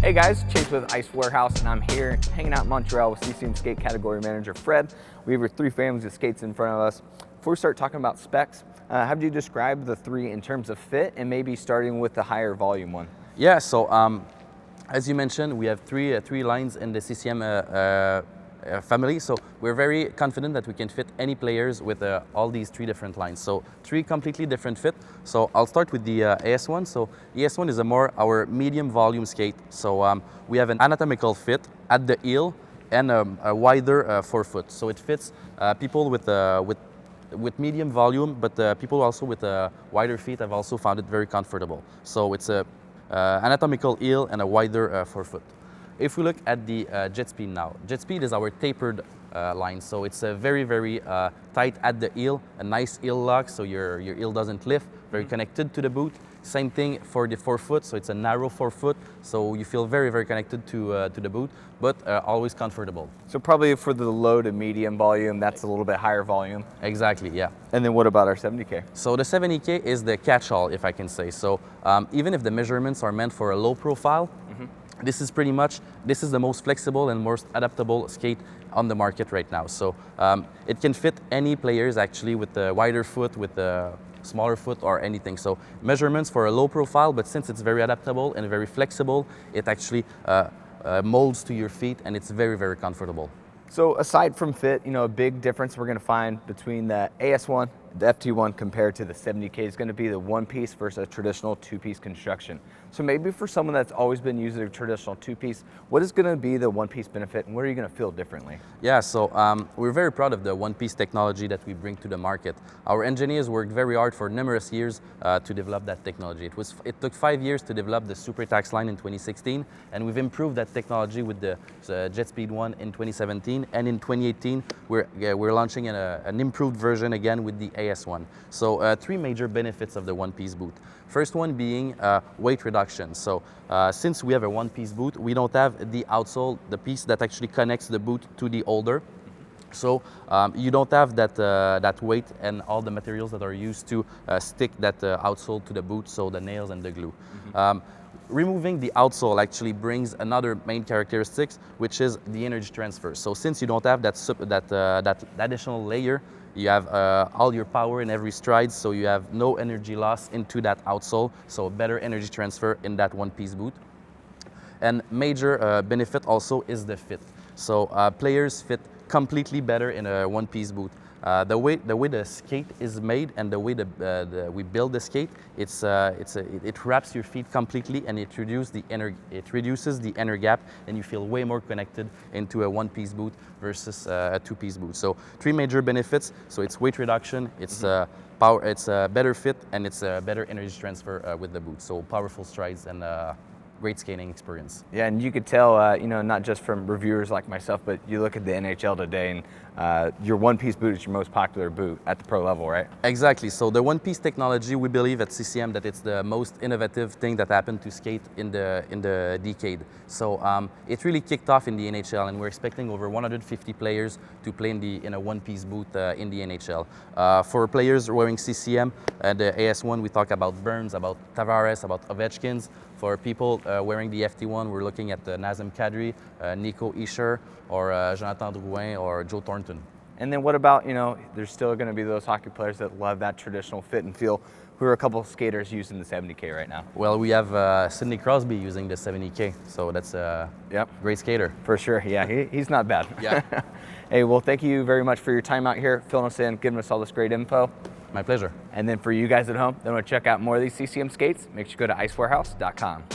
Hey guys, Chase with Ice Warehouse, and I'm here hanging out in Montreal with CCM Skate Category Manager Fred. We have our three families of skates in front of us. Before we start talking about specs, how do you describe the three in terms of fit, and maybe starting with the higher volume one? Yeah, so as you mentioned, we have three lines in the CCM family, so we're very confident that we can fit any players with all these three different lines. So three completely different fit. So I'll start with the AS1. So AS1 is our medium volume skate. So we have an anatomical fit at the heel and a wider forefoot. So it fits people with medium volume, but people also with wider feet have also found it very comfortable. So it's a anatomical heel and a wider forefoot. If we look at the JetSpeed now, JetSpeed is our tapered line, so it's very tight at the heel, a nice heel lock, so your heel doesn't lift, very connected to the boot. Same thing for the forefoot, so it's a narrow forefoot, so you feel very connected to the boot, but always comfortable. So probably for the low to medium volume, that's a little bit higher volume. Exactly, yeah. And then what about our 70K? So the 70K is the catch-all, if I can say. So even if the measurements are meant for a low profile, this is the most flexible and most adaptable skate on the market right now. So it can fit any players actually with the wider foot, with the smaller foot or anything. So measurements for a low profile, but since it's very adaptable and very flexible, it actually molds to your feet and it's very comfortable. So aside from fit, a big difference we're going to find between the AS1, the FT1 compared to the 70K is going to be the one-piece versus a traditional two-piece construction. So maybe for someone that's always been using a traditional two-piece, what is going to be the one-piece benefit and what are you going to feel differently? Yeah, so we're very proud of the one-piece technology that we bring to the market. Our engineers worked very hard for numerous years to develop that technology. It took 5 years to develop the Super Tacks line in 2016, and we've improved that technology with the JetSpeed 1 in 2017, and in 2018 we're launching an improved version again with the AS1. So three major benefits of the one-piece boot. First one being weight reduction. So since we have a one-piece boot, we don't have the outsole, the piece that actually connects the boot to the holder. So you don't have that weight and all the materials that are used to stick that outsole to the boot, so the nails and the glue. Removing the outsole actually brings another main characteristic, which is the energy transfer. So since you don't have that additional layer, you have all your power in every stride, so you have no energy loss into that outsole, so better energy transfer in that one-piece boot. And major benefit also is the fit. So players fit completely better in a one-piece boot. The way the skate is made and the way we build the skate, it wraps your feet completely and it reduces the inner gap, and you feel way more connected into a one-piece boot versus a two-piece boot. So three major benefits. So it's weight reduction, it's power, it's a better fit, and it's a better energy transfer with the boot. So powerful strides and great skating experience. Yeah, and you could tell, not just from reviewers like myself, but you look at the NHL today and your one-piece boot is your most popular boot at the pro level, right? Exactly. So the one-piece technology, we believe at CCM that it's the most innovative thing that happened to skate in the decade. So it really kicked off in the NHL, and we're expecting over 150 players to play in a one-piece boot in the NHL. For players wearing CCM, the AS1, we talk about Burns, about Tavares, about Ovechkins. For people wearing the FT1, we're looking at Nazem Kadri, Nico Hischier, or Jonathan Drouin, or Joe Thornton. And then what about, there's still going to be those hockey players that love that traditional fit and feel, who are a couple of skaters using the 70K right now? Well, we have Sidney Crosby using the 70K, so that's a great skater. For sure, yeah, he's not bad. Yeah. Hey, well, thank you very much for your time out here, filling us in, giving us all this great info. My pleasure. And then for you guys at home that want to check out more of these CCM skates, make sure you go to icewarehouse.com.